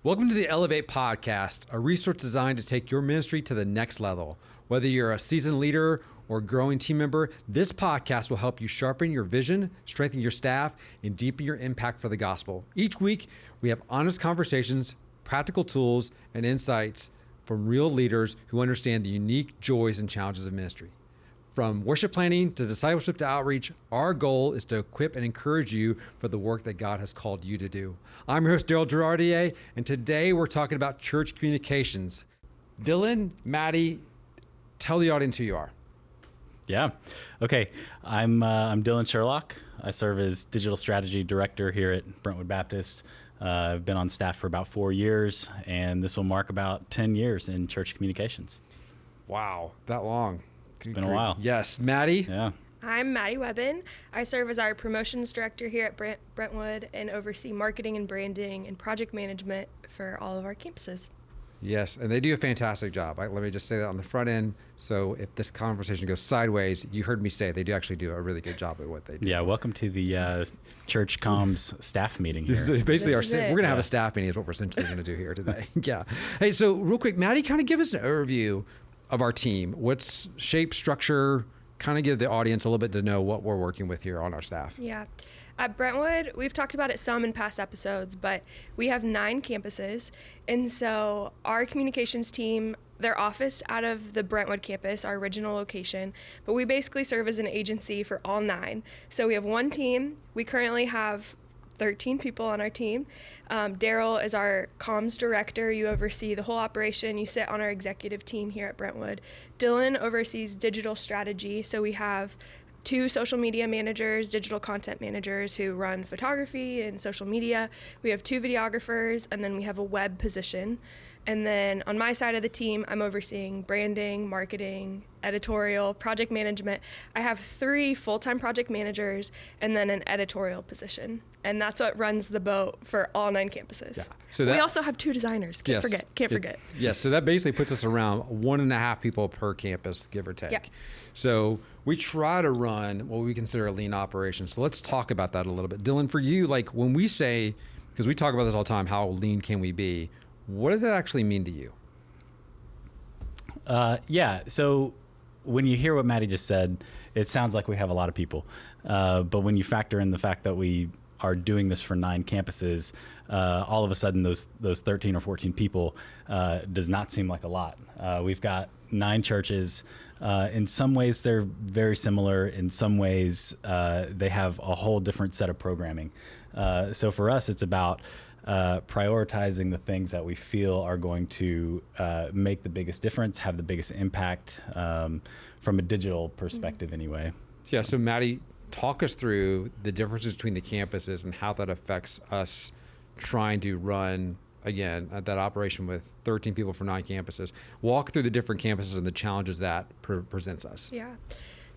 Welcome to the Elevate Podcast, a resource designed to take your ministry to the next level. Whether you're a seasoned leader or a growing team member, this podcast will help you sharpen your vision, strengthen your staff, and deepen your impact for the gospel. Each week, we have honest conversations, practical tools, and insights from real leaders who understand the unique joys and challenges of ministry. From worship planning to discipleship to outreach, our goal is to equip and encourage you for the work that God has called you to do. I'm your host, Darrel Girardier, and today we're talking about church communications. Dillon, Madi, tell the audience who you are. Yeah. Okay. I'm Dillon Sherlock. I serve as digital strategy director here at Brentwood Baptist. I've been on staff for about 4 years, and this will mark about 10 years in church communications. Wow, that long. It's been a while. Yes. Madi? Yeah. I'm Madi Wuebben. I serve as our promotions director here at Brentwood and oversee marketing and branding and project management for all of our campuses. Yes, and they do a fantastic job. Let me just say that on the front end. So if this conversation goes sideways, you heard me say they do actually do a really good job at what they do. Yeah, welcome to the church comms staff meeting here. So basically, we're going to have Yeah. a staff meeting is what we're essentially going to do here today. Yeah. Hey, so real quick, Madi, kind of give us an overview of our team. What's shape, structure, kind of give the audience a little bit to know what we're working with here on our staff. Yeah. At Brentwood, we've talked about it some in past episodes, but we have 9 campuses. And so our communications team, their office out of the Brentwood campus, our original location, but we basically serve as an agency for all 9. So we have one team. We currently have 13 people on our team. Darrel is our comms director. You oversee the whole operation. You sit on our executive team here at Brentwood. Dillon oversees digital strategy. So we have 2 social media managers, digital content managers who run photography and social media. We have 2 videographers, and then we have a web position. And then on my side of the team, I'm overseeing branding, marketing, editorial, project management. I have 3 full-time project managers and then an editorial position. And that's what runs the boat for all 9 campuses. Yeah. So we also have 2 designers. Can't forget. Yes, so that basically puts us around 1.5 people per campus, give or take. Yeah. So we try to run what we consider a lean operation. So let's talk about that a little bit. Dillon, for you, like when we say, because we talk about this all the time, how lean can we be? What does that actually mean to you? Yeah. So when you hear what Madi just said, it sounds like we have a lot of people. But when you factor in the fact that we are doing this for 9 campuses, all of a sudden those 13 or 14 people does not seem like a lot. We've got 9 churches. In some ways, they're very similar. In some ways, they have a whole different set of programming. So for us, it's about prioritizing the things that we feel are going to make the biggest difference, have the biggest impact from a digital perspective anyway. Yeah, so Madi, talk us through the differences between the campuses and how that affects us trying to run, again, that operation with 13 people for 9 campuses. Walk through the different campuses and the challenges that presents us. Yeah.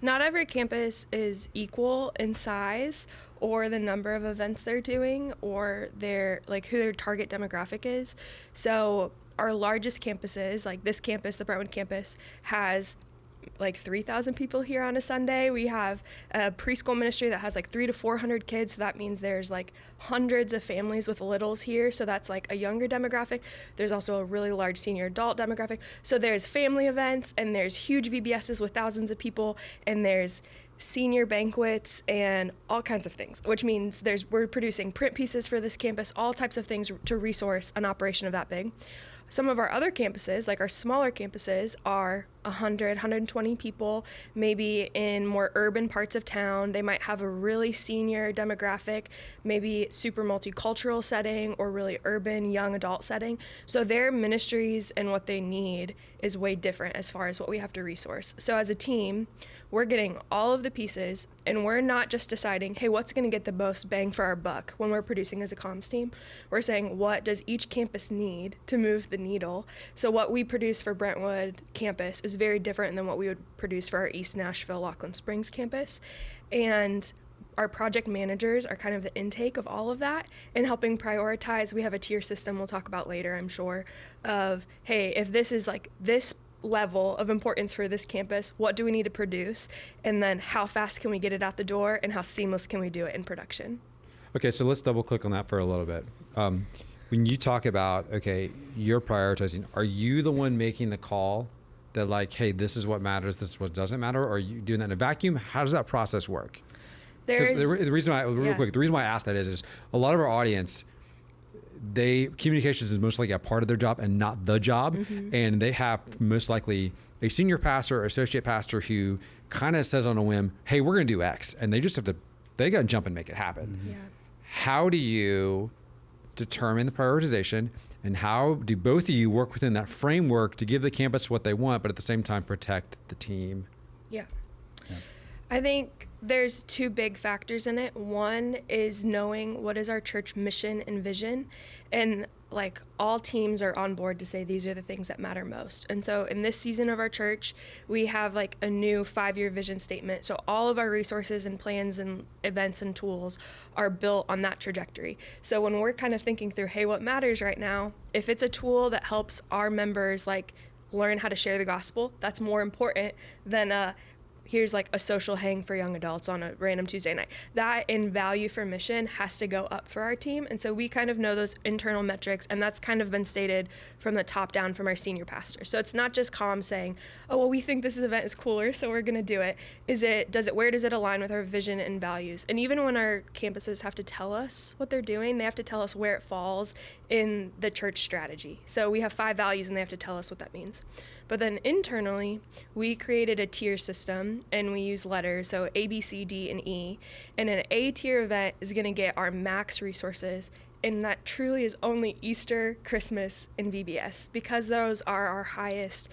Not every campus is equal in size or the number of events they're doing or who their target demographic is. So our largest campuses, like this campus, the Brentwood campus, has like 3,000 people here on a Sunday. We have a preschool ministry that has like 300 to 400 kids. So that means there's like hundreds of families with littles here. So that's like a younger demographic. There's also a really large senior adult demographic. So there's family events and there's huge VBSs with thousands of people and there's senior banquets and all kinds of things, which means we're producing print pieces for this campus, all types of things to resource an operation of that big. Some of our other campuses, like our smaller campuses, are 100, 120 people, maybe in more urban parts of town. They might have a really senior demographic, maybe super multicultural setting or really urban young adult setting. So their ministries and what they need is way different as far as what we have to resource. So as a team, we're getting all of the pieces and we're not just deciding, hey, what's going to get the most bang for our buck when we're producing as a comms team. We're saying, what does each campus need to move the needle? So what we produce for Brentwood campus is very different than what we would produce for our East Nashville, Lachlan Springs campus. And our project managers are kind of the intake of all of that and helping prioritize. We have a tier system we'll talk about later, I'm sure, of, hey, if this is like this level of importance for this campus, what do we need to produce? And then how fast can we get it out the door and how seamless can we do it in production? Okay, so let's double click on that for a little bit. when you talk about, okay, you're prioritizing, are you the one making the call that like, hey, this is what matters, this is what doesn't matter? Or are you doing that in a vacuum? How does that process work? There's The reason why, real yeah. quick, the reason why I asked that is a lot of our audience, communications is most likely a part of their job and not the job. And they have most likely a senior pastor or associate pastor who kind of says on a whim, hey, we're going to do X. And they just have to, they got to jump and make it happen. Yeah. How do you determine the prioritization, and how do both of you work within that framework to give the campus what they want, but at the same time protect the team? Yeah. I think there's two big factors in it. One is knowing what is our church mission and vision, and like all teams are on board to say these are the things that matter most. And so in this season of our church, we have like a new 5-year vision statement. So all of our resources and plans and events and tools are built on that trajectory. So when we're kind of thinking through, hey, what matters right now, if it's a tool that helps our members like learn how to share the gospel, that's more important than here's like a social hang for young adults on a random Tuesday night. That in value for mission has to go up for our team. And so we kind of know those internal metrics, and that's kind of been stated from the top down from our senior pastor. So it's not just calm saying, oh, well, we think this event is cooler, so we're going to do it. Where does it align with our vision and values? And even when our campuses have to tell us what they're doing, they have to tell us where it falls in the church strategy. So we have 5 values, and they have to tell us what that means. But then internally, we created a tier system, and we use letters, so A, B, C, D, and E. And an A tier event is going to get our max resources, and that truly is only Easter, Christmas, and VBS, because those are our highest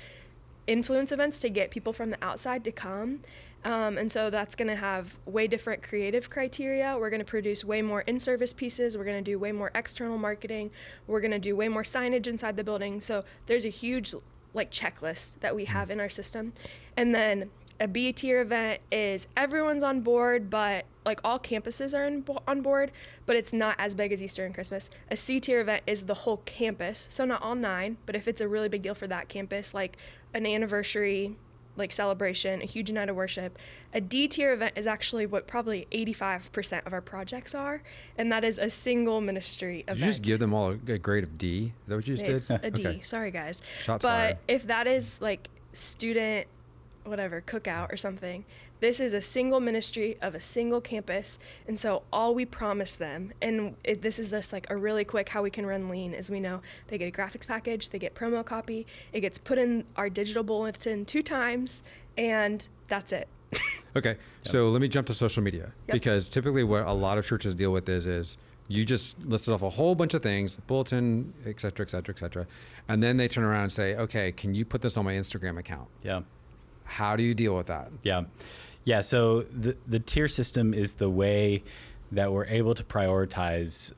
influence events to get people from the outside to come. And so that's going to have way different creative criteria. We're going to produce way more in-service pieces. We're going to do way more external marketing. We're going to do way more signage inside the building. So there's a huge like checklist that we have in our system. And then a B tier event is everyone's on board, but like all campuses are on board, but it's not as big as Easter and Christmas. A C tier event is the whole campus, so not all 9, but if it's a really big deal for that campus, like an anniversary, like celebration, a huge night of worship. A D tier event is actually what probably 85% of our projects are, and that is a single ministry event. Did you just give them all a grade of D? Is that what you just It's did? a D. Okay. Sorry, guys. Shots but fired. if that is like student, whatever, cookout or something, this is a single ministry of a single campus. And so all we promise them, and this is just like a really quick how we can run lean, is we know they get a graphics package, they get promo copy, it gets put in our digital bulletin 2 times, and that's it. Okay, so let me jump to social media, Yep. because typically what a lot of churches deal with is you just listed off a whole bunch of things, bulletin, et cetera, et cetera, et cetera. And then they turn around and say, okay, can you put this on my Instagram account? Yeah. How do you deal with that? Yeah. So the tier system is the way that we're able to prioritize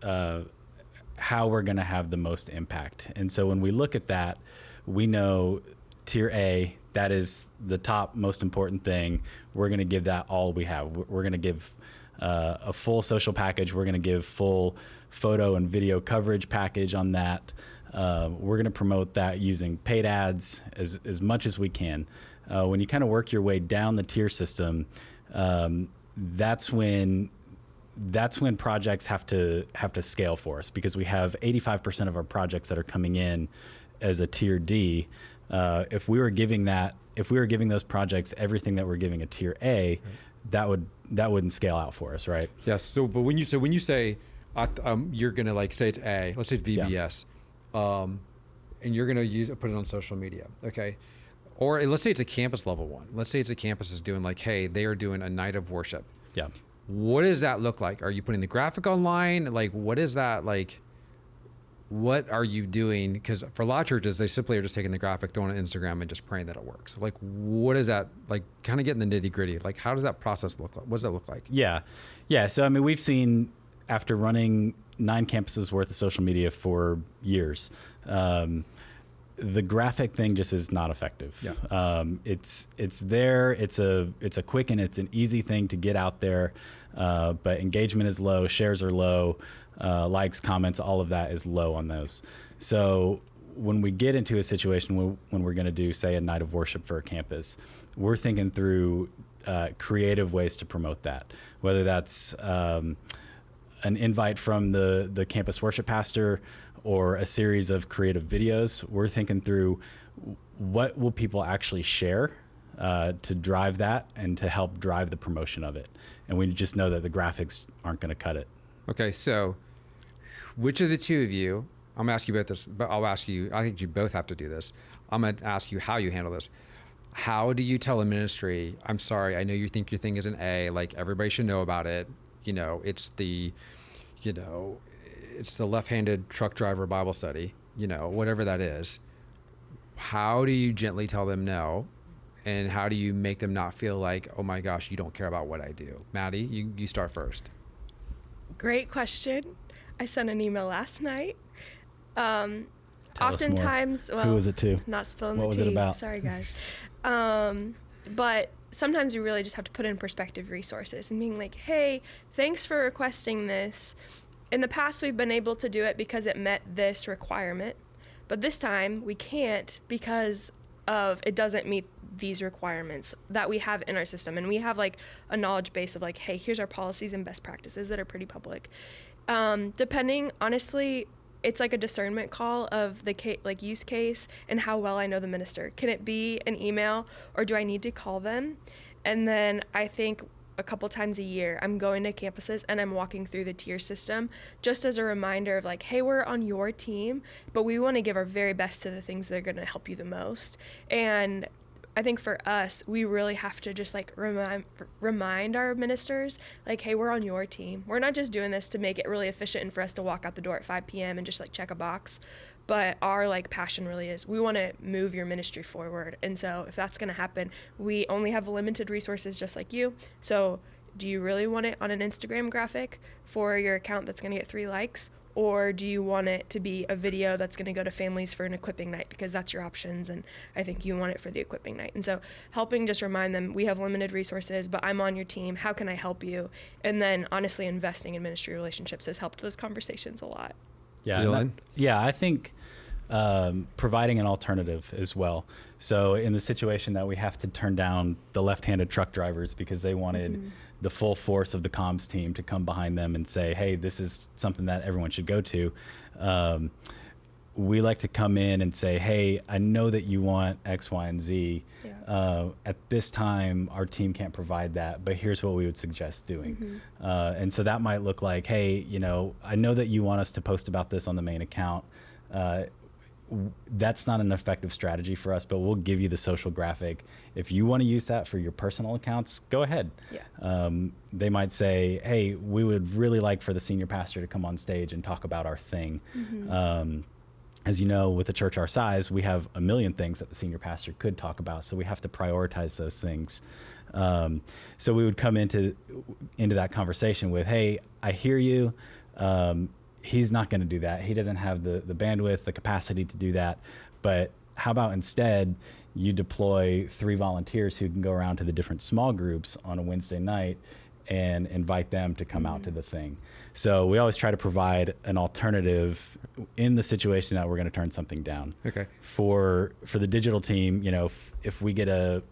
how we're going to have the most impact. And so when we look at that, we know tier A, that is the top most important thing. We're going to give that all we have. We're going to give a full social package. We're going to give full photo and video coverage package on that. We're going to promote that using paid ads as much as we can. When you kind of work your way down the tier system, that's when projects have to scale for us, because we have 85% of our projects that are coming in as a tier D. If we were giving those projects everything that we're giving a tier A, that wouldn't scale out for us, right? Yes. So, but when you say you're gonna like say it's A, let's say it's VBS, and you're gonna put it on social media, okay? Or let's say it's a campus level one. Let's say it's a campus is doing like, hey, they are doing a night of worship. Yeah. What does that look like? Are you putting the graphic online? Like, what is that like? What are you doing? Because for a lot of churches, they simply are just taking the graphic, throwing it on Instagram, and just praying that it works. Like, what is that like? Kind of getting the nitty gritty. Like, how does that process look like? What does that look like? Yeah. So I mean, we've seen, after running 9 campuses worth of social media for years, the graphic thing just is not effective. Yeah. It's there. It's a quick and it's an easy thing to get out there, but engagement is low, shares are low, likes, comments, all of that is low on those. So when we get into a situation when we're going to do, say, a night of worship for a campus, we're thinking through creative ways to promote that, whether that's an invite from the campus worship pastor, or a series of creative videos, we're thinking through what will people actually share to drive that and to help drive the promotion of it. And we just know that the graphics aren't going to cut it. Okay, so which of the two of you, I'm going to ask you about this, but I'll ask you, I think you both have to do this. I'm going to ask you how you handle this. How do you tell a ministry, I'm sorry, I know you think your thing is an A, like everybody should know about it. You know, it's the left-handed truck driver Bible study, you know, whatever that is. How do you gently tell them no? And how do you make them not feel like, oh my gosh, you don't care about what I do? Madi, you start first. Great question. I sent an email last night. Oftentimes, well, who was it to? Not spilling What the was tea. it about? Sorry, guys. But sometimes you really just have to put in perspective resources and being like, hey, thanks for requesting this. In the past, we've been able to do it because it met this requirement. But this time, we can't because of it doesn't meet these requirements that we have in our system. And we have like a knowledge base of like, hey, here's our policies and best practices that are pretty public. Depending, honestly, it's like a discernment call of the use case and how well I know the minister. Can it be an email or do I need to call them? And then I think a couple times a year I'm going to campuses and I'm walking through the tier system just as a reminder of like, hey, we're on your team, but we want to give our very best to the things that are going to help you the most. And I think for us, we really have to just like remind our ministers, like, hey, we're on your team. We're not just doing this to make it really efficient and for us to walk out the door at 5 p.m. and just like check a box. But our like passion really is we want to move your ministry forward. And so if that's going to happen, we only have limited resources just like you. So do you really want it on an Instagram graphic for your account that's going to get 3 likes? Or do you want it to be a video that's going to go to families for an equipping night because that's your options, and I think you want it for the equipping night. And so helping just remind them we have limited resources, but I'm on your team. How can I help you? And then honestly investing in ministry relationships has helped those conversations a lot. Yeah, Dillon? I think providing an alternative as well. So in the situation that we have to turn down the left-handed truck drivers because they wanted the full force of the comms team to come behind them and say, hey, this is something that everyone should go to. We like to come in and say, hey, I know that you want X, Y, and Z. Yeah. At this time, our team can't provide that, but here's what we would suggest doing. And so that might look like, hey, you know, I know that you want us to post about this on the main account. That's not an effective strategy for us, but we'll give you the social graphic. If you want to use that for your personal accounts, go ahead. Yeah. They might say, hey, we would really like for the senior pastor to come on stage and talk about our thing. As you know, with a church our size, we have a million things that the senior pastor could talk about, so we have to prioritize those things. So we would come into that conversation with, hey, I hear you. He's not going to do that. He doesn't have the bandwidth, the capacity to do that. But how about instead you deploy 3 volunteers who can go around to the different small groups on a Wednesday night and invite them to come out to the thing. So we always try to provide an alternative in the situation that we're going to turn something down. Okay. For the digital team, you know, if we get an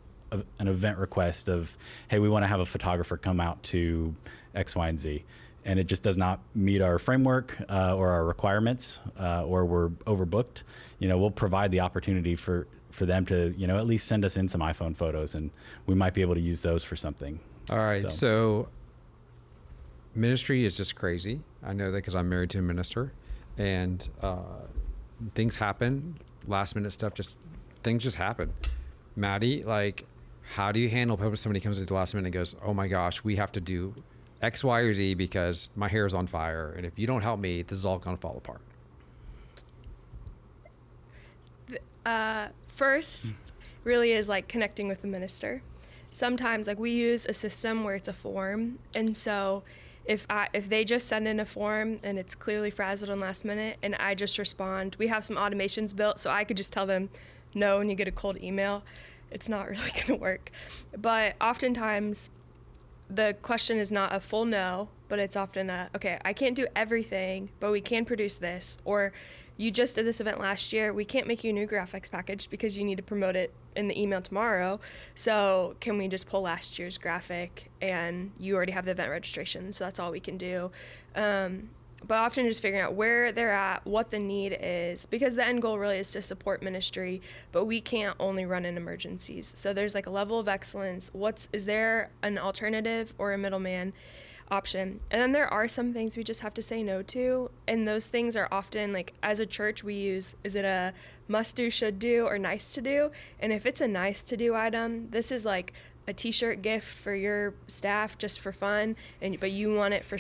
event request of, hey, we want to have a photographer come out to X, Y, and Z, and it just does not meet our framework or our requirements, or we're overbooked, you know, we'll provide the opportunity for them to, you know, at least send us in some iPhone photos, and we might be able to use those for something. All right. So ministry is just crazy. I know that because I'm married to a minister, and things happen, last minute stuff, things just happen. Madi, like, how do you handle if somebody comes at the last minute and goes, oh my gosh, we have to do X, Y, or Z because my hair is on fire, and if you don't help me, this is all going to fall apart? First, really is like connecting with the minister. Sometimes, like, we use a system where it's a form, and so if they just send in a form and it's clearly frazzled on last minute, and I just respond, we have some automations built, so I could just tell them no, and you get a cold email. It's not really going to work. But oftentimes, the question is not a full no, but it's often okay, I can't do everything, but we can produce this. Or you just did this event last year. We can't make you a new graphics package because you need to promote it in the email tomorrow. So can we just pull last year's graphic, and you already have the event registration, so that's all we can do. but often just figuring out where they're at, what the need is, because the end goal really is to support ministry, but we can't only run in emergencies. So there's like a level of excellence. Is there an alternative or a middleman option? And then there are some things we just have to say no to. And those things are often like, as a church, we use, is it a must do, should do, or nice to do? And if it's a nice to do item, this is like a t-shirt gift for your staff just for fun, but you want it for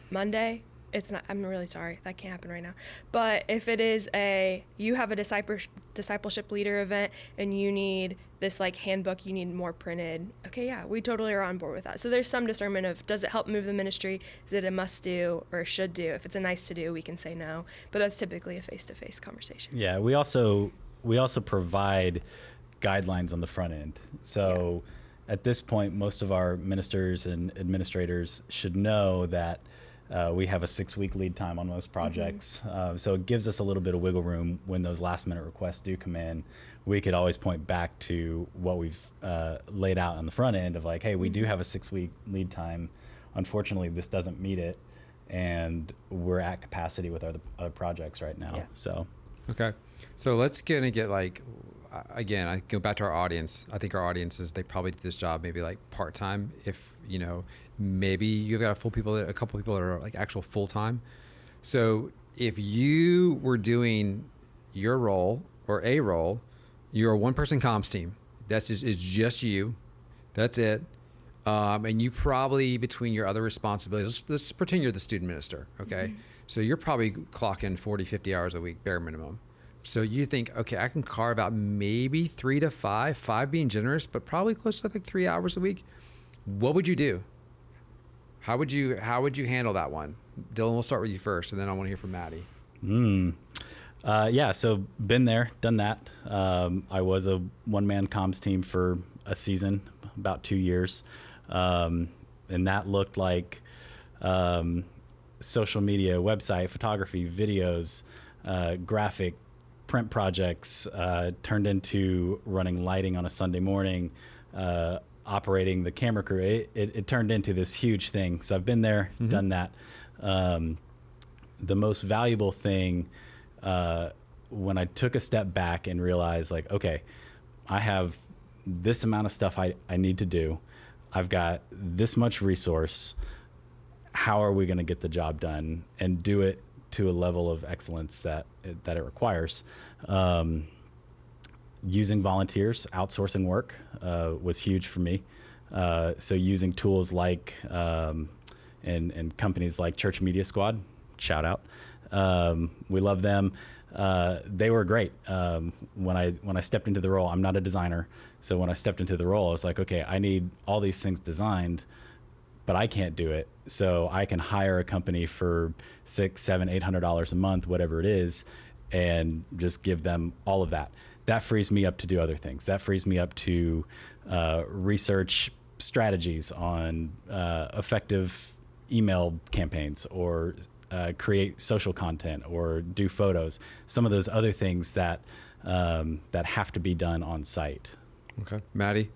Monday. It's not, I'm really sorry, that can't happen right now. But if it is you have a discipleship leader event and you need this like handbook, you need more printed. Okay, yeah, we totally are on board with that. So there's some discernment of, does it help move the ministry? Is it a must do or a should do? If it's a nice to do, we can say no, but that's typically a face-to-face conversation. Yeah, we also provide guidelines on the front end. So at this point, most of our ministers and administrators should know that we have a 6-week lead time on most projects. So it gives us a little bit of wiggle room when those last minute requests do come in. We could always point back to what we've laid out on the front end of like, hey, we do have a 6-week lead time. Unfortunately, this doesn't meet it. And we're at capacity with other projects right now. Yeah. So, Okay. So let's get like, again, I go back to our audience. I think our audience is, they probably do this job maybe like part-time. If, maybe you've got a couple people that are like actual full-time. So if you were doing your role or a role, you're a one-person comms team. It's just you. That's it. And you probably, between your other responsibilities, let's pretend you're the student minister, okay? So you're probably clocking 40, 50 hours a week, bare minimum. So you think, okay, I can carve out maybe 3 to 5 being generous, but probably close to like 3 hours a week. What would you do? How would you handle that one? Dillon, we'll start with you first, and then I want to hear from Madi. Yeah, so been there, done that. I was a one-man comms team for a season, about 2 years. And that looked like social media, website, photography, videos, graphic, print projects, turned into running lighting on a Sunday morning, operating the camera crew. It turned into this huge thing. So I've been there, done that. The most valuable thing, when I took a step back and realized like, okay, I have this amount of stuff I need to do. I've got this much resource. How are we going to get the job done and do it to a level of excellence that it requires? Using volunteers, outsourcing work was huge for me. So using tools like and companies like Church Media Squad, shout out. We love them. They were great. When I stepped into the role, I'm not a designer. So when I stepped into the role, I was like, okay, I need all these things designed, but I can't do it. So I can hire a company for $600, $700, $800 a month, whatever it is, and just give them all of that. That frees me up to do other things. That frees me up to research strategies on effective email campaigns, or create social content, or do photos. Some of those other things that have to be done on site. Okay, Madi.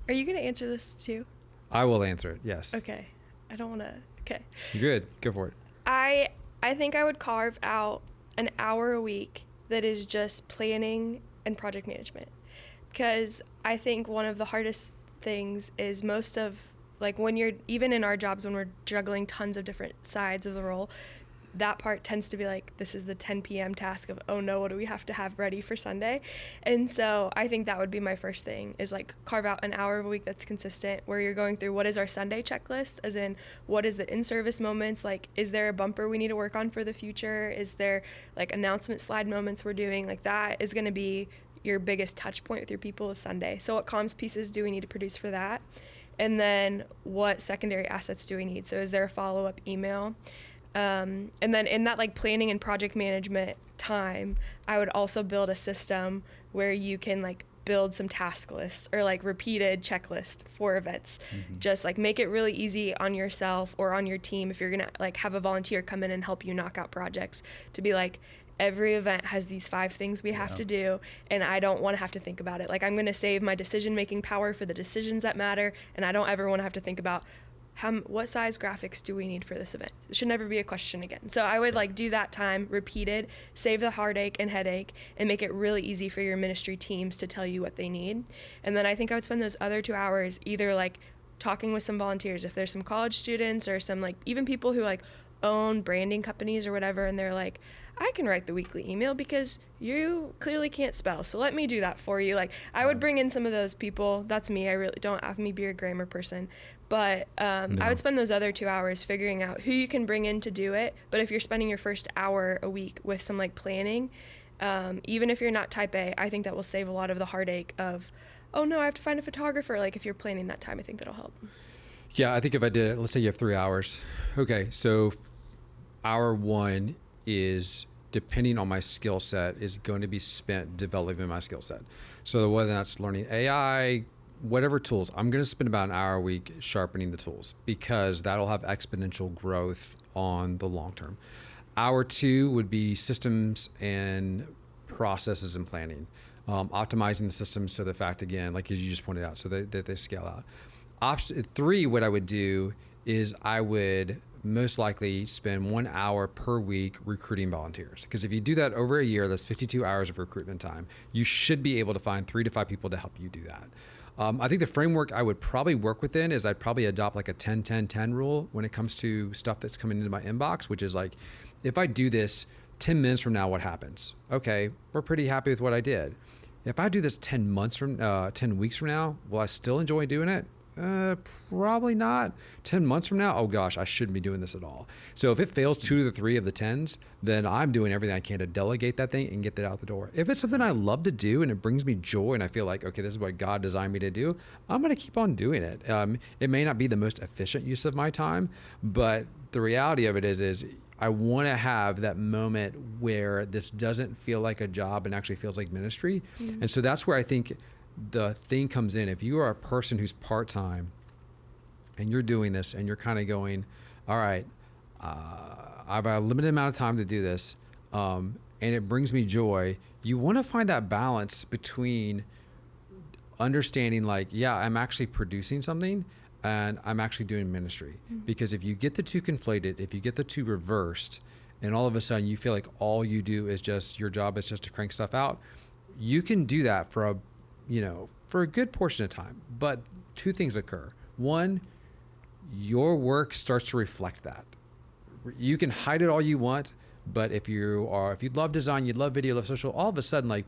Are you going to answer this too? I will answer it. Yes. Okay. I don't want to. Okay. Good. Go for it. I think I would carve out an hour a week that is just planning and project management, because I think one of the hardest things is most of, like, when you're, even in our jobs, when we're juggling tons of different sides of the role, that part tends to be like, this is the 10 p.m. task of, oh no, what do we have to have ready for Sunday? And so I think that would be my first thing, is like carve out an hour of a week that's consistent, where you're going through what is our Sunday checklist, as in what is the in-service moments, like is there a bumper we need to work on for the future? Is there like announcement slide moments we're doing? Like that is going to be your biggest touch point with your people is Sunday. So what comms pieces do we need to produce for that? And then what secondary assets do we need? So is there a follow-up email? And then in that like planning and project management time, I would also build a system where you can like build some task lists or like repeated checklist for events. Just like make it really easy on yourself or on your team if you're gonna like have a volunteer come in and help you knock out projects, to be like, every event has these 5 things we have to do, and I don't want to have to think about it. Like, I'm going to save my decision-making power for the decisions that matter, and I don't ever want to have to think about what size graphics do we need for this event? It should never be a question again. So I would like do that time repeated, save the heartache and headache, and make it really easy for your ministry teams to tell you what they need. And then I think I would spend those other 2 hours either like talking with some volunteers, if there's some college students or some like even people who like own branding companies or whatever, and they're like, I can write the weekly email because you clearly can't spell, so let me do that for you. Like I would bring in some of those people. That's me. I really don't have me be a grammar person, but I would spend those other 2 hours figuring out who you can bring in to do it. But if you're spending your first hour a week with some like planning, even if you're not type A, I think that will save a lot of the heartache of, oh no, I have to find a photographer. Like if you're planning that time, I think that'll help. Yeah, I think if I did it, let's say you have 3 hours. Okay, so hour one is, depending on my skill set, is going to be spent developing my skill set. So whether that's learning AI, whatever tools, I'm going to spend about an hour a week sharpening the tools because that'll have exponential growth on the long term. Hour two would be systems and processes and planning, optimizing the systems so the fact, again, like as you just pointed out, so that they scale out. Option three, what I would do is I would most likely spend 1 hour per week recruiting volunteers. Because if you do that over a year, that's 52 hours of recruitment time. You should be able to find 3 to 5 people to help you do that. I think the framework I would probably work within is I'd probably adopt like a 10-10-10 rule when it comes to stuff that's coming into my inbox, which is like, if I do this 10 minutes from now, what happens? Okay, we're pretty happy with what I did. If I do this 10 weeks from now, will I still enjoy doing it? Probably not. 10 months from now, oh gosh, I shouldn't be doing this at all. So if it fails 2 to the 3 of the 10s, then I'm doing everything I can to delegate that thing and get that out the door. If it's something I love to do and it brings me joy and I feel like, okay, this is what God designed me to do, I'm going to keep on doing it. It may not be the most efficient use of my time, but the reality of it is I want to have that moment where this doesn't feel like a job and actually feels like ministry. Mm-hmm. And so that's where I think the thing comes in. If you are a person who's part-time and you're doing this and you're kind of going, all right, I have a limited amount of time to do this, and it brings me joy, you want to find that balance between understanding like, yeah, I'm actually producing something and I'm actually doing ministry. Mm-hmm. Because if you get the two conflated, if you get the two reversed, and all of a sudden you feel like all you do is just, your job is just to crank stuff out, you can do that for a good portion of time. But 2 things occur. One, your work starts to reflect that. You can hide it all you want, but if you love design, you love video, love social, all of a sudden, like,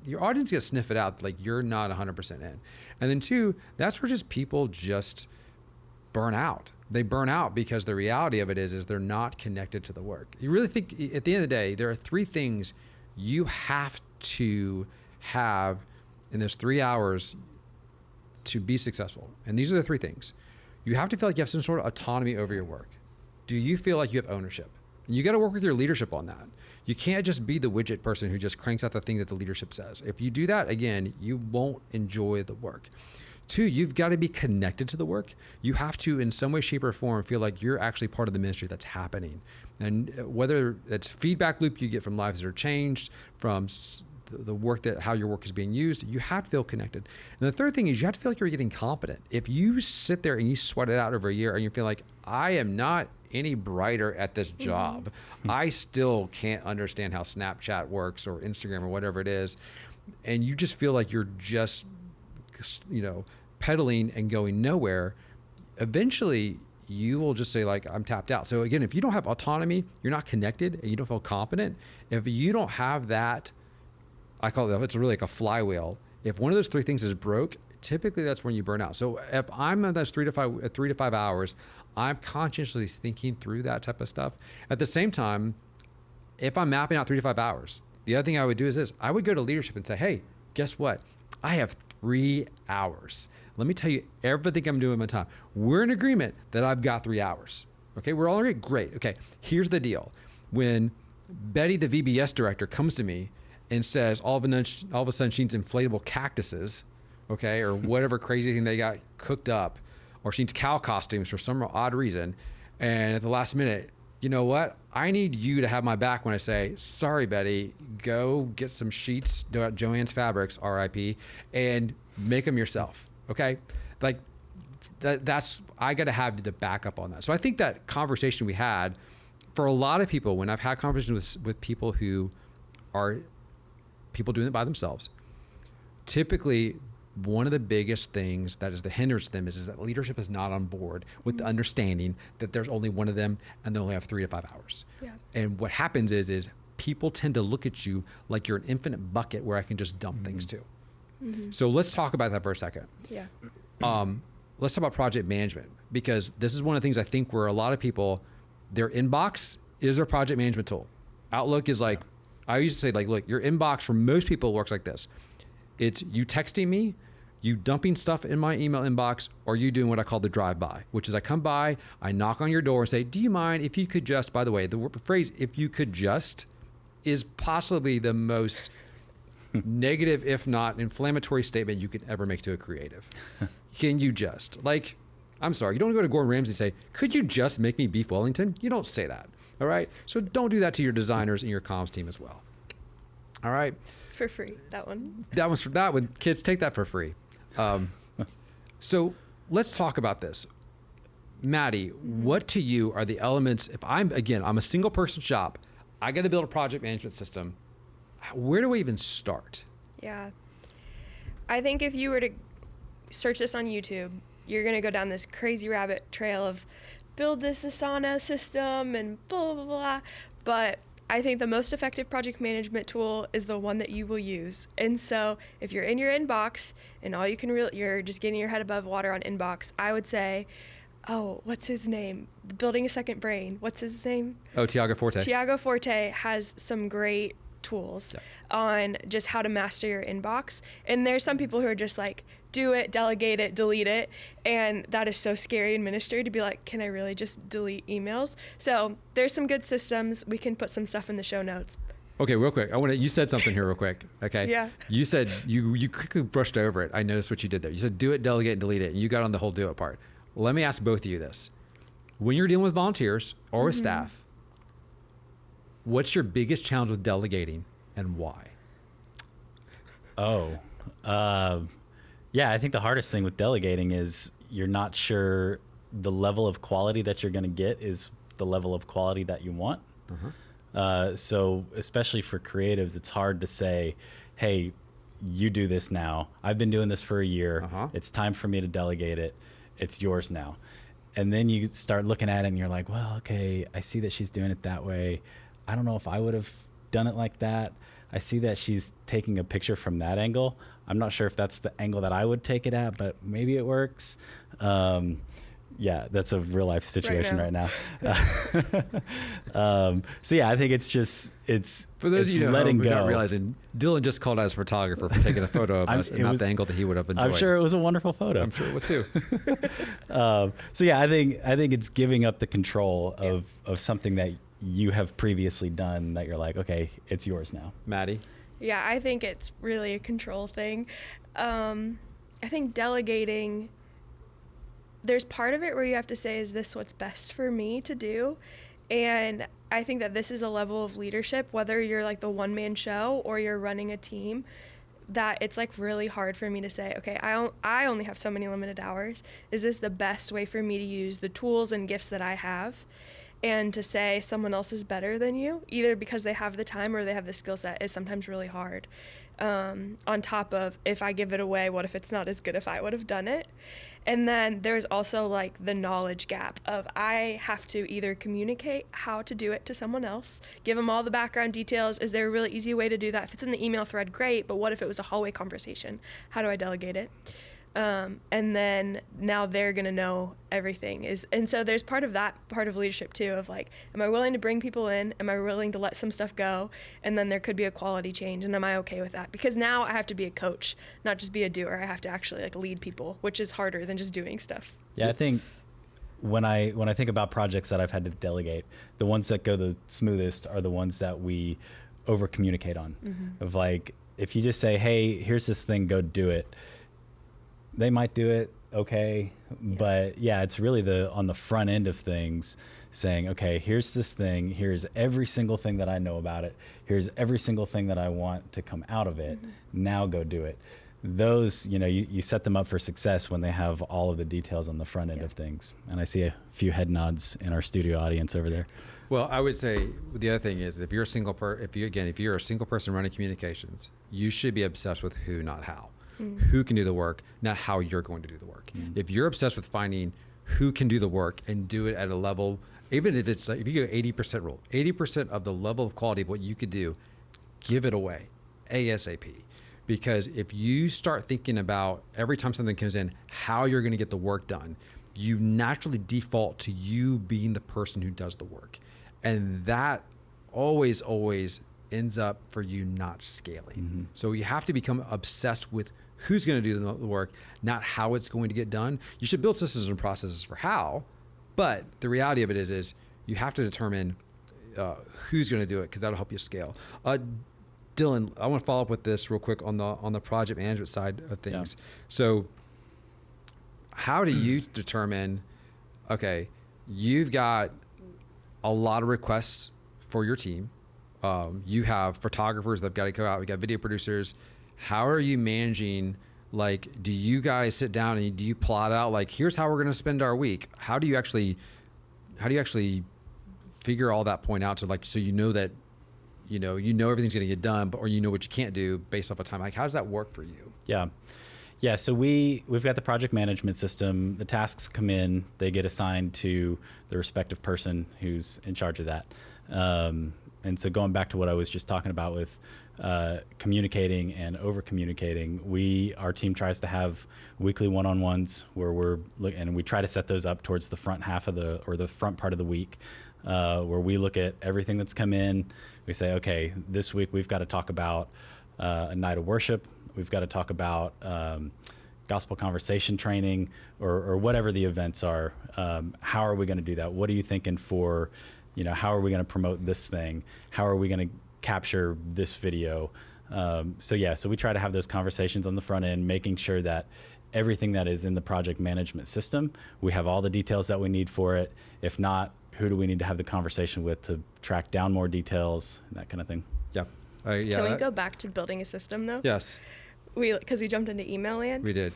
your audience gets sniff it out, like you're not 100% in. And then 2, that's where just people just burn out. They burn out because the reality of it is they're not connected to the work. You really think at the end of the day, there are 3 things you have to have in those 3 hours to be successful. And these are the 3 things. You have to feel like you have some sort of autonomy over your work. Do you feel like you have ownership? And you got to work with your leadership on that. You can't just be the widget person who just cranks out the thing that the leadership says. If you do that, again, you won't enjoy the work. 2, you've got to be connected to the work. You have to, in some way, shape, or form, feel like you're actually part of the ministry that's happening. And whether it's feedback loop you get from lives that are changed, from the work, that how your work is being used, you have to feel connected. And the 3rd thing is you have to feel like you're getting competent. If you sit there and you sweat it out over a year and you feel like, I am not any brighter at this job, I still can't understand how Snapchat works or Instagram or whatever it is, and you just feel like you're just, pedaling and going nowhere, eventually you will just say like, I'm tapped out. So again, if you don't have autonomy, you're not connected, and you don't feel competent, if you don't have that, I call it, it's really like a flywheel. If one of those 3 things is broke, typically that's when you burn out. So if I'm in those 3 to 5 hours, I'm consciously thinking through that type of stuff. At the same time, if I'm mapping out 3 to 5 hours, the other thing I would do is this. I would go to leadership and say, hey, guess what? I have 3 hours. Let me tell you everything I'm doing in my time. We're in agreement that I've got 3 hours. Okay, we're all agreed? Great. Okay, here's the deal. When Betty, the VBS director, comes to me and says all of a sudden she needs inflatable cactuses, okay, or whatever crazy thing they got cooked up, or she needs cow costumes for some odd reason, and at the last minute, you know what? I need you to have my back when I say, sorry, Betty, go get some sheets at Joann's Fabrics, RIP, and make them yourself, okay? Like, that's I got to have the backup on that. So I think that conversation we had, for a lot of people, when I've had conversations with people who are people doing it by themselves, typically one of the biggest things that is the hindrance to them is that leadership is not on board with the understanding that there's only one of them and they only have 3 to 5 hours. Yeah. And what happens is people tend to look at you like you're an infinite bucket where I can just dump things to. So let's talk about that for a second. Yeah. Let's talk about project management, because this is one of the things I think where a lot of people, their inbox is their project management tool. Outlook is like, I used to say, like, look, your inbox for most people works like this. It's you texting me, you dumping stuff in my email inbox, or you doing what I call the drive-by, which is I come by, I knock on your door and say, do you mind if you could just, by the way, the phrase, if you could just, is possibly the most negative, if not inflammatory statement you could ever make to a creative. Can you just, like, I'm sorry, you don't go to Gordon Ramsay and say, could you just make me beef Wellington? You don't say that, all right? So don't do that to your designers and your comms team as well. All right? For free, that one. That one's for that one. Kids, take that for free. So let's talk about this. Madi, what to you are the elements, if I'm a single person shop, I got to build a project management system. Where do we even start? Yeah. I think if you were to search this on YouTube, you're going to go down this crazy rabbit trail of build this Asana system and blah, blah, blah. But I think the most effective project management tool is the one that you will use. And so if you're in your inbox and all you can you're just getting your head above water on inbox, I would say, oh, what's his name? Building a Second Brain. What's his name? Oh, Tiago Forte. Tiago Forte has some great tools on just how to master your inbox. And there's some people who are just like, do it, delegate it, delete it. And that is so scary in ministry to be like, can I really just delete emails? So there's some good systems. We can put some stuff in the show notes. Okay, real quick. You said something here real quick. Okay. Yeah. You said you quickly brushed over it. I noticed what you did there. You said do it, delegate, and delete it. And you got on the whole do it part. Let me ask both of you this. When you're dealing with volunteers or with staff, what's your biggest challenge with delegating and why? Yeah, I think the hardest thing with delegating is you're not sure the level of quality that you're going to get is the level of quality that you want. So especially for creatives, it's hard to say, hey, you do this now. I've been doing this for a year. It's time for me to delegate it. It's yours now. And then you start looking at it and you're like, well, okay, I see that she's doing it that way. I don't know if I would have done it like that. I see that she's taking a picture from that angle. I'm not sure if that's the angle that I would take it at, but maybe it works. Yeah, that's a real life situation right now. So yeah, I think it's for those of you letting who are go. not realizing, Dillon just called out his photographer for taking a photo of us and not the angle that he would have enjoyed. I'm sure it was a wonderful photo. I'm sure it was too. So yeah, I think it's giving up the control of something that you have previously done that you're like, okay, it's yours now. Madi? Yeah, I think it's really a control thing. I think delegating, there's part of it where you have to say, is this what's best for me to do? And I think that this is a level of leadership, whether you're like the one-man show or you're running a team, that it's like really hard for me to say, okay, I only have so many limited hours. Is this the best way for me to use the tools and gifts that I have? And to say someone else is better than you, either because they have the time or they have the skill set, is sometimes really hard. On top of, if I give it away, what if it's not as good if I would have done it? And then there's also like the knowledge gap of I have to either communicate how to do it to someone else, give them all the background details. Is there a really easy way to do that? If it's in the email thread, great, but what if it was a hallway conversation? How do I delegate it? And then now they're going to know everything. And so there's part of leadership too, of like, am I willing to bring people in? Am I willing to let some stuff go? And then there could be a quality change. And am I okay with that? Because now I have to be a coach, not just be a doer. I have to actually like lead people, which is harder than just doing stuff. Yeah, I think when I think about projects that I've had to delegate, the ones that go the smoothest are the ones that we over communicate on. Of like, if you just say, hey, here's this thing, go do it. They might do it, okay, but yeah, it's really on the front end of things saying, okay, here's this thing, here's every single thing that I know about it, here's every single thing that I want to come out of it, now go do it. those, you set them up for success when they have all of the details on the front end of things. And I see a few head nods in our studio audience over there. Well, I would say the other thing is if you're a single person running communications, you should be obsessed with who, not how. Who can do the work, not how you're going to do the work. If you're obsessed with finding who can do the work and do it at a level, even if it's like, if you go 80% rule, 80% of the level of quality of what you could do, give it away ASAP. Because if you start thinking about every time something comes in, how you're going to get the work done, you naturally default to you being the person who does the work. And that always ends up for you not scaling. So you have to become obsessed with who's going to do the work, not how it's going to get done. You should build systems and processes for how, but the reality of it is you have to determine who's going to do it, because that'll help you scale. Dillon, I want to follow up with this real quick on the project management side of things. Yeah. So how do you determine, okay, you've got a lot of requests for your team. You have photographers that have got to go out. We got video producers. How are you managing? Like, do you guys sit down and do you plot out, like, here's how we're going to spend our week? How do you actually figure all that point out to, like, so you know that, you know everything's going to get done, or you know what you can't do based off of time? Like, how does that work for you? Yeah. So we've got the project management system. The tasks come in, they get assigned to the respective person who's in charge of that. And so going back to what I was just talking about with communicating and over communicating, our team tries to have weekly one-on-ones where and we try to set those up towards the front half of the front part of the week, where we look at everything that's come in. We say, okay, this week we've got to talk about a night of worship. We've got to talk about gospel conversation training, or whatever the events are. How are we going to do that? What are you thinking for, how are we going to promote this thing? How are we going to capture this video? So we try to have those conversations on the front end, making sure that everything that is in the project management system, we have all the details that we need for it. If not, who do we need to have the conversation with to track down more details, that kind of thing. Yeah. Can we go back to building a system, though? Yes. Because we jumped into email land. We did.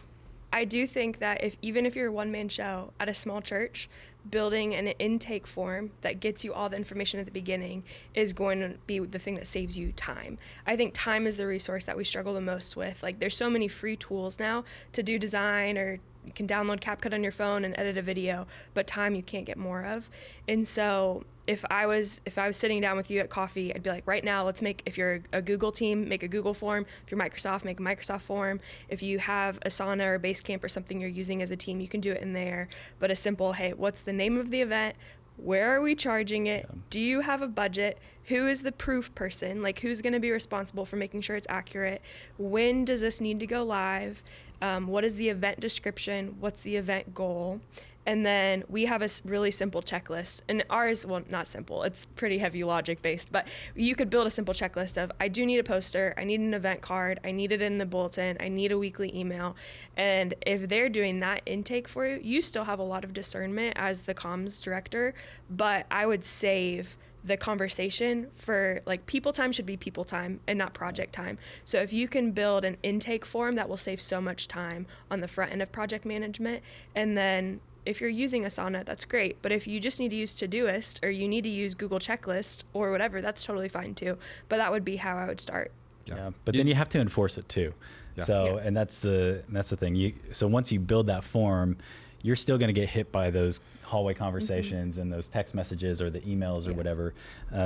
I do think that even if you're a one-man show at a small church, building an intake form that gets you all the information at the beginning is going to be the thing that saves you time. I think time is the resource that we struggle the most with. Like, there's so many free tools now to do design, or you can download CapCut on your phone and edit a video, but time you can't get more of. And so if I was sitting down with you at coffee, I'd be like, right now, let's make, if you're a Google team, make a Google form. If you're Microsoft, make a Microsoft form. If you have Asana or Basecamp or something you're using as a team, you can do it in there. But a simple, hey, what's the name of the event? Where are we charging it? Yeah. Do you have a budget? Who is the proof person? Like, who's going to be responsible for making sure it's accurate? When does this need to go live? What is the event description? What's the event goal? And then we have a really simple checklist. And ours, well, not simple. It's pretty heavy logic based. But you could build a simple checklist of, I do need a poster. I need an event card. I need it in the bulletin. I need a weekly email. And if they're doing that intake for you, you still have a lot of discernment as the comms director. But I would save the conversation for, like, people time should be people time and not project time. So if you can build an intake form, that will save so much time on the front end of project management. And then if you're using Asana, that's great. But if you just need to use Todoist, or you need to use Google Checklist or whatever, that's totally fine too. But that would be how I would start. Yeah. But then you have to enforce it too. Yeah. So, and that's the thing. So once you build that form, you're still going to get hit by those hallway conversations and those text messages or the emails or whatever.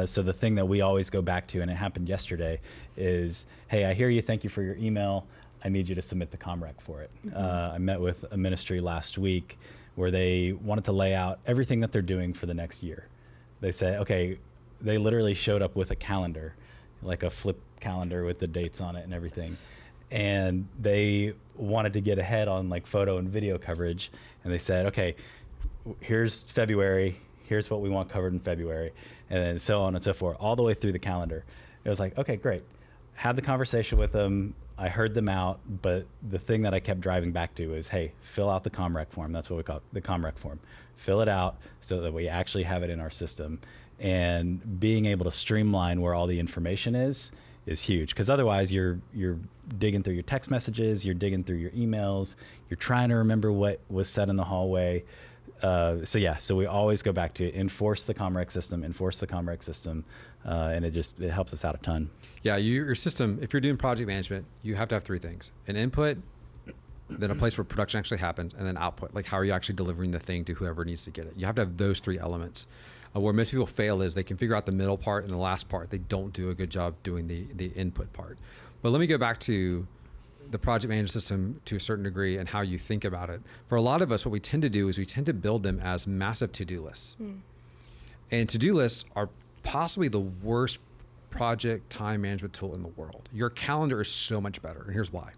So the thing that we always go back to, and it happened yesterday, is, hey, I hear you. Thank you for your email. I need you to submit the ComRec for it. I met with a ministry last week where they wanted to lay out everything that they're doing for the next year. They said, okay, they literally showed up with a calendar, like a flip calendar with the dates on it and everything. And they wanted to get ahead on, like, photo and video coverage. And they said, okay, here's February, here's what we want covered in February, and then so on and so forth, all the way through the calendar. It was like, okay, great. Had the conversation with them. I heard them out, but the thing that I kept driving back to is, hey, fill out the ComRec form. That's what we call it, the ComRec form. Fill it out so that we actually have it in our system. And being able to streamline where all the information is is huge, because otherwise you're digging through your text messages, you're digging through your emails, you're trying to remember what was said in the hallway. So we always go back to enforce the Comrec system, and it helps us out a ton. Yeah, your system, if you're doing project management, you have to have three things: an input, then a place where production actually happens, and then output, like how are you actually delivering the thing to whoever needs to get it. You have to have those three elements. Where most people fail is they can figure out the middle part and the last part. They don't do a good job doing the input part. But let me go back to the project management system to a certain degree and how you think about it. For a lot of us, what we tend to do is we tend to build them as massive to-do lists. And to-do lists are possibly the worst project time management tool in the world. Your calendar is so much better, and here's why.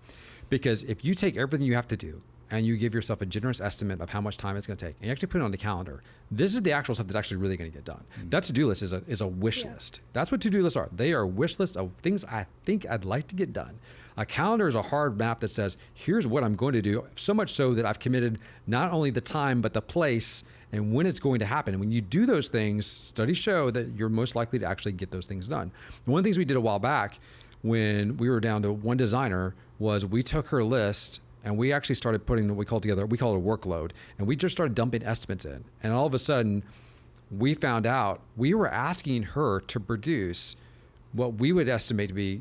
Because if you take everything you have to do and you give yourself a generous estimate of how much time it's going to take, and you actually put it on the calendar, this is the actual stuff that's actually really going to get done. That to-do list is a wish list. That's what to-do lists are. They are a wish list of things I think I'd like to get done. A calendar is a hard map that says, here's what I'm going to do, so much so that I've committed not only the time, but the place and when it's going to happen. And when you do those things, studies show that you're most likely to actually get those things done. One of the things we did a while back when we were down to one designer was we took her list and we actually started putting what we call together, we call it a workload. And we just started dumping estimates in. And all of a sudden, we found out we were asking her to produce what we would estimate to be,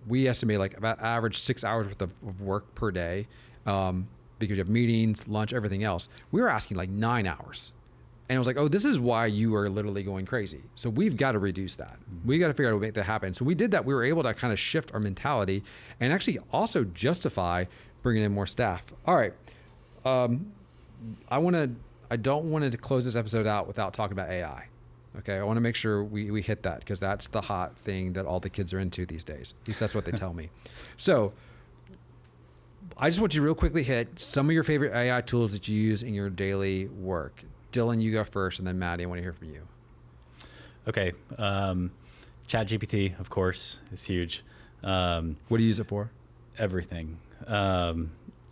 we estimate like about average 6 hours worth of work per day, because you have meetings, lunch, everything else. We were asking like 9 hours. And I was like, oh, this is why you are literally going crazy. So we've got to reduce that. We got to figure out how to make that happen. So we did that. We were able to kind of shift our mentality and actually also justify bringing in more staff. All right. I don't want to close this episode out without talking about AI. Okay. I want to make sure we hit that because that's the hot thing that all the kids are into these days. At least that's what they tell me. So I just want you to real quickly hit some of your favorite AI tools that you use in your daily work. Dillon, you go first, and then Madi, I want to hear from you. Okay. ChatGPT, of course, is huge. What do you use it for? Everything.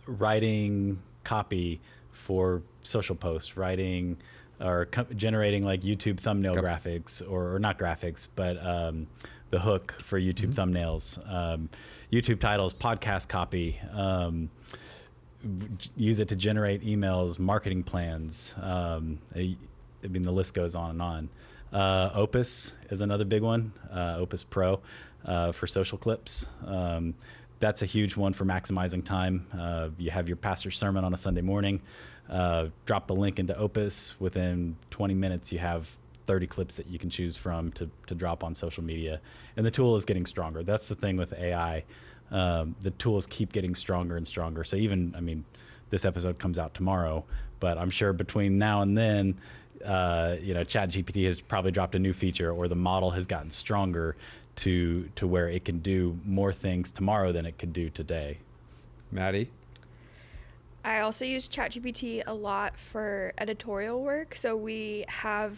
Writing copy for social posts, writing or generating like YouTube thumbnail graphics, or not graphics, but the hook for YouTube thumbnails, YouTube titles, podcast copy. Use it to generate emails, marketing plans. I mean, the list goes on and on. Opus is another big one. Opus Pro for social clips. That's a huge one for maximizing time. You have your pastor's sermon on a Sunday morning. Drop the link into Opus. Within 20 minutes, you have 30 clips that you can choose from to drop on social media. And the tool is getting stronger. That's the thing with AI. The tools keep getting stronger and stronger. So even, this episode comes out tomorrow, but I'm sure between now and then, ChatGPT has probably dropped a new feature, or the model has gotten stronger to where it can do more things tomorrow than it could do today. Madi? I also use ChatGPT a lot for editorial work. So we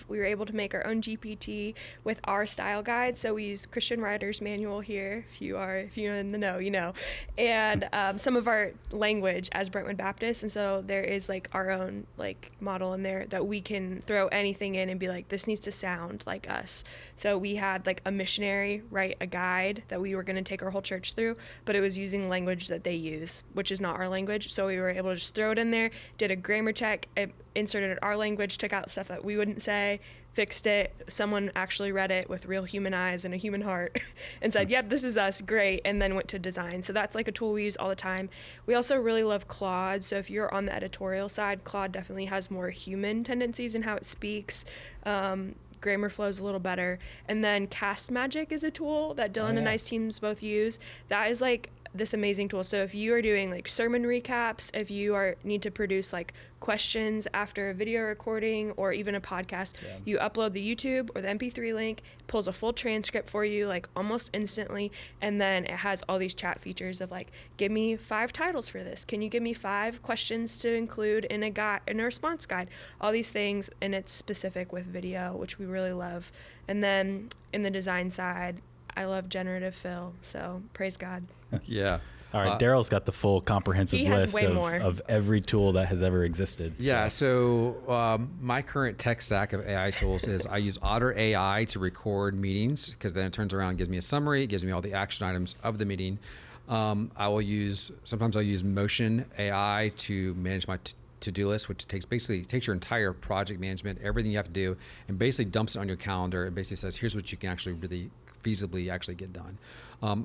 were able to make our own GPT with our style guide. So we use Christian Writer's Manual here. If you're in the know, you know, and some of our language as Brentwood Baptist. And so there is like our own like model in there that we can throw anything in and be like, this needs to sound like us. So we had like a missionary write a guide that we were going to take our whole church through, but it was using language that they use, which is not our language. So we were able to just throw it in there, did a grammar check, it inserted our language, took out stuff that we wouldn't say, fixed it. Someone actually read it with real human eyes and a human heart and said, yep, this is us, great, and then went to design. So that's like a tool we use all the time. We also really love Claude. So if you're on the editorial side, Claude definitely has more human tendencies in how it speaks. Grammar flows a little better. And then Cast Magic is a tool that Dillon and I's teams both use. That is like this amazing tool. So if you are doing like sermon recaps, if you need to produce like questions after a video recording or even a podcast, you upload the YouTube or the MP3 link, pulls a full transcript for you like almost instantly, and then it has all these chat features of like, give me 5 titles for this. Can you give me 5 questions to include in a response guide? All these things, and it's specific with video, which we really love. And then in the design side, I love generative fill. So praise God. Yeah. All right, Darrel's got the full comprehensive He has list way more. of every tool that has ever existed. Yeah, so my current tech stack of AI tools is I use Otter AI to record meetings, because then it turns around and gives me a summary. It gives me all the action items of the meeting. Sometimes I'll use Motion AI to manage my to-do list, which takes your entire project management, everything you have to do, and basically dumps it on your calendar and basically says, here's what you can actually really feasibly actually get done.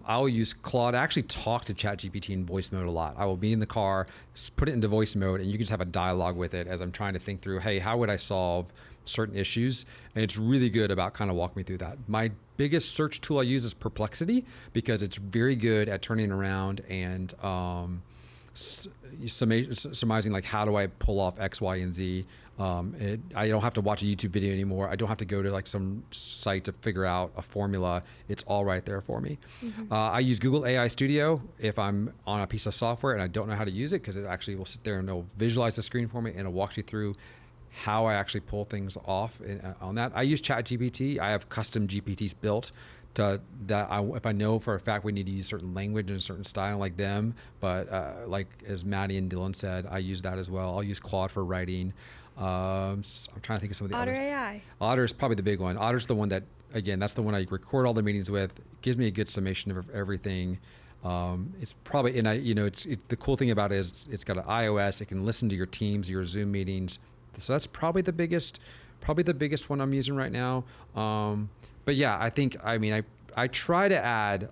I'll use Claude. I actually talk to ChatGPT in voice mode a lot. I will be in the car, put it into voice mode, and you can just have a dialogue with it as I'm trying to think through, hey, how would I solve certain issues? And it's really good about kind of walking me through that. My biggest search tool I use is Perplexity, because it's very good at turning around and surmising, like, how do I pull off X, Y, and Z. I don't have to watch a YouTube video anymore. I don't have to go to like some site to figure out a formula. It's all right there for me. Mm-hmm. I use Google AI Studio if I'm on a piece of software and I don't know how to use it, because it actually will sit there and it'll visualize the screen for me and it'll walk you through how I actually pull things off on that. I use ChatGPT. I have custom GPTs built if I know for a fact we need to use certain language and a certain style like them, but like as Madi and Dillon said, I use that as well. I'll use Claude for writing. I'm trying to think of some of the Otter others. AI. Otter is probably the big one. Otter's the one that, again, that's the one I record all the meetings with. It gives me a good summation of everything. It's probably, and the cool thing about it is it's got an iOS. It can listen to your Teams, your Zoom meetings. So that's probably the biggest one I'm using right now. But yeah, I'm trying to add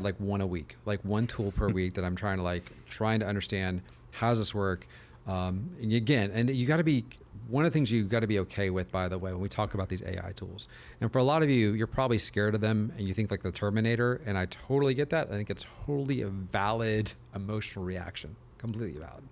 like one a week, like one tool per week that I'm trying to understand how does this work. And again, you got to be, one of the things you got to be okay with, by the way, when we talk about these AI tools. And for a lot of you, you're probably scared of them and you think like the Terminator, and I totally get that. I think it's totally a valid emotional reaction, completely valid.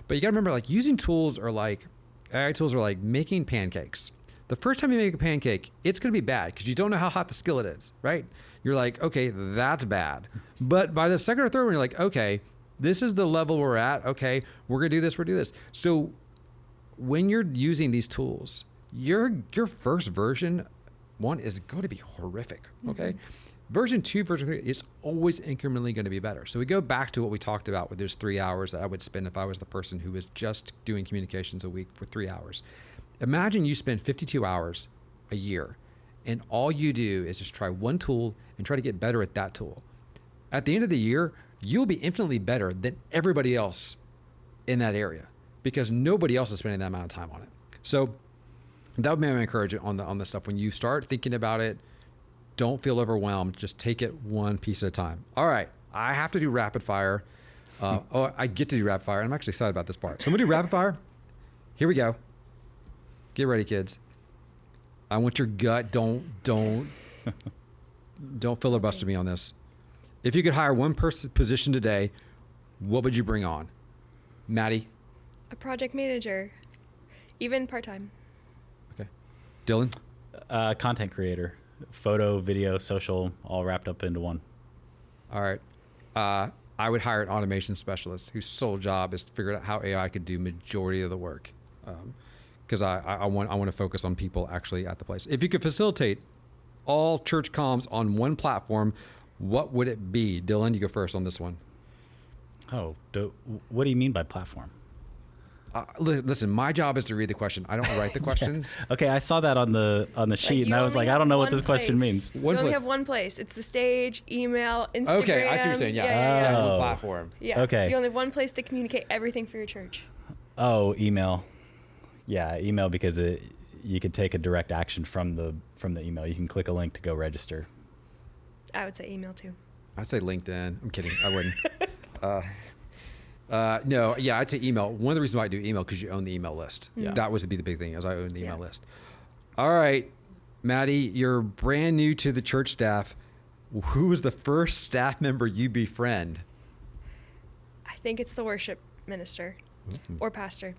But you got to remember, like, using tools are like, AI tools are like making pancakes. The first time you make a pancake, it's going to be bad because you don't know how hot the skillet is, right? You're like, okay, that's bad. But by the second or third one, you're like, okay, this is the level we're at. Okay, we're going to do this, we're going to do this. So when you're using these tools, your first version, one, is going to be horrific, okay? Mm-hmm. Version 2, version 3 is always incrementally going to be better. So we go back to what we talked about with those 3 hours that I would spend if I was the person who was just doing communications a week for 3 hours. Imagine you spend 52 hours a year and all you do is just try one tool and try to get better at that tool. At the end of the year, you'll be infinitely better than everybody else in that area because nobody else is spending that amount of time on it. So that would be my encouragement on the stuff. When you start thinking about it, don't feel overwhelmed. Just take it one piece at a time. All right, I have to do rapid fire. I get to do rapid fire. I'm actually excited about this part. So I'm gonna do rapid fire. Here we go. Get ready, kids. I want your gut. Don't filibuster me on this. If you could hire one position today, what would you bring on? Madi? A project manager, even part-time. Okay. Dillon? Content creator. Photo, video, social, all wrapped up into one. All right. I would hire an automation specialist whose sole job is to figure out how AI could do majority of the work. Because I want to focus on people actually at the place. If you could facilitate all church comms on one platform, what would it be? Dillon, you go first on this one. Oh, what do you mean by platform? Listen, my job is to read the question. I don't write the questions. Okay, I saw that on the sheet, and I was like, I don't know what this question means. You only have one place. It's the stage, email, Instagram. Okay, I see what you're saying. Yeah. One platform. Yeah. Okay. You only have one place to communicate everything for your church. Oh, email. Yeah, email, because you could take a direct action from the email. You can click a link to go register. I would say email too. I'd say LinkedIn. I'm kidding. I wouldn't. No, yeah, I'd say email. One of the reasons why I do email, because you own the email list. Yeah. That would be the big thing, is I own the email list. All right, Madi, you're brand new to the church staff. Who was the first staff member you befriend? I think it's the worship minister or pastor.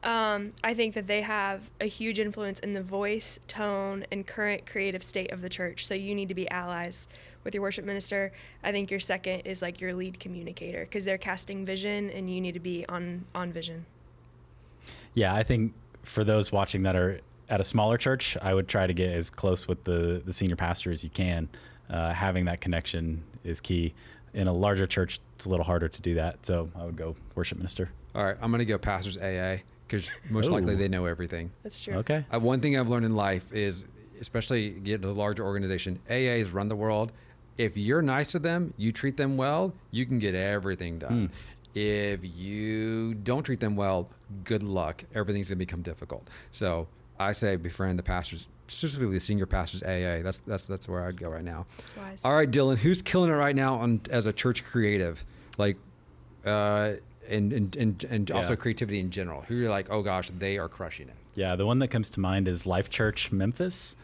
I think that they have a huge influence in the voice, tone, and current creative state of the church. So you need to be allies with your worship minister. I think your second is like your lead communicator, because they're casting vision and you need to be on vision. Yeah, I think for those watching that are at a smaller church, I would try to get as close with the senior pastor as you can. having that connection is key. In a larger church, it's a little harder to do that. So I would go worship minister. All right, I'm going to go pastors AA because most likely they know everything. That's true. Okay. One thing I've learned in life is, especially get to a larger organization, AAs run the world. If you're nice to them, you treat them well, you can get everything done. If you don't treat them well, good luck. Everything's going to become difficult. So I say befriend the pastors, specifically the senior pastors AA. That's where I'd go right now. That's wise. All right, Dillon, who's killing it right now as a church creative? Like, and also creativity in general. Who you're like, oh gosh, they are crushing it. Yeah, the one that comes to mind is Life Church Memphis.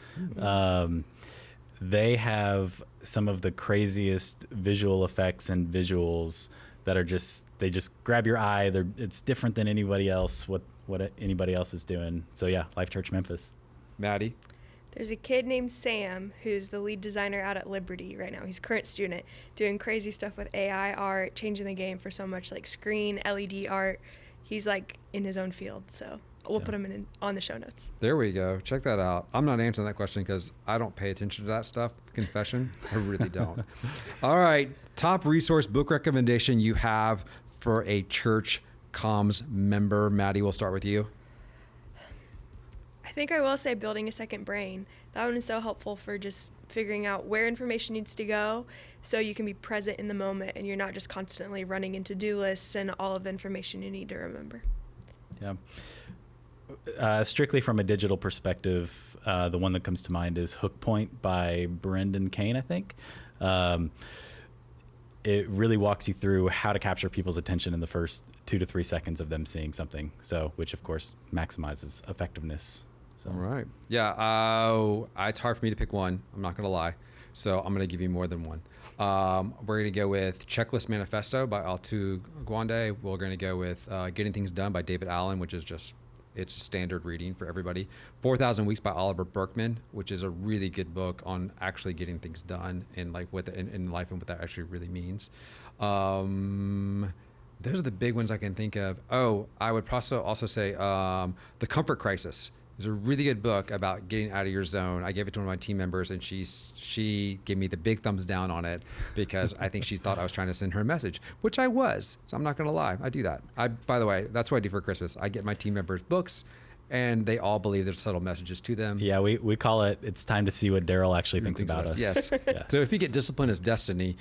They have some of the craziest visual effects and visuals that are they just grab your eye. It's different than anybody else, what anybody else is doing. So yeah, Life Church Memphis. Maddie? There's a kid named Sam who's the lead designer out at Liberty right now. He's a current student doing crazy stuff with AI art, changing the game for so much like screen, LED art. He's like in his own field. So we'll put him on the show notes. There we go. Check that out. I'm not answering that question because I don't pay attention to that stuff. Confession, I really don't. All right. Top resource book recommendation you have for a church comms member. Maddie, we'll start with you. I think I will say Building a Second Brain. That one is so helpful for just figuring out where information needs to go so you can be present in the moment and you're not just constantly running into to-do lists and all of the information you need to remember. Yeah. Strictly from a digital perspective, the one that comes to mind is Hook Point by Brendan Kane, I think. It really walks you through how to capture people's attention in the first 2 to 3 seconds of them seeing something. So, which of course maximizes effectiveness. So. All right. Yeah. It's hard for me to pick one. I'm not going to lie. So I'm going to give you more than one. We're going to go with Checklist Manifesto by Altu Gwande. We're going to go with Getting Things Done by David Allen, which is just, it's standard reading for everybody. 4,000 Weeks by Oliver Berkman, which is a really good book on actually getting things done and like what in life and what that actually really means. Those are the big ones I can think of. Oh, I would also say The Comfort Crisis is a really good book about getting out of your zone. I gave it to one of my team members, and she gave me the big thumbs down on it because I think she thought I was trying to send her a message, which I was. So I'm not going to lie. I do that. By the way, that's what I do for Christmas. I get my team members books, and they all believe there's subtle messages to them. Yeah, we call it, it's time to see what Darrel actually thinks about us. Yes. Yeah. So if you get Discipline is Destiny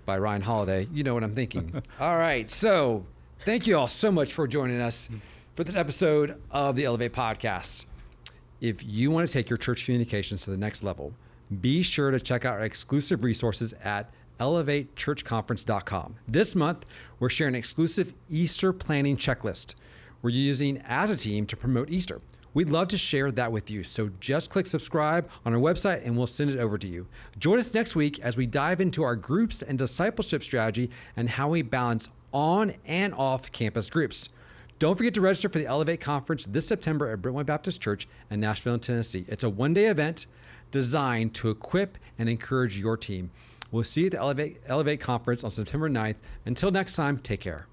by Ryan Holiday, you know what I'm thinking. All right. So thank you all so much for joining us for this episode of the Elevate Podcast. If you want to take your church communications to the next level, be sure to check out our exclusive resources at elevatechurchconference.com. This month, we're sharing an exclusive Easter planning checklist we're using as a team to promote Easter. We'd love to share that with you, so just click subscribe on our website and we'll send it over to you. Join us next week as we dive into our groups and discipleship strategy and how we balance on and off campus groups. Don't forget to register for the Elevate Conference this September at Brentwood Baptist Church in Nashville, Tennessee. It's a one-day event designed to equip and encourage your team. We'll see you at the Elevate Conference on September 9th. Until next time, take care.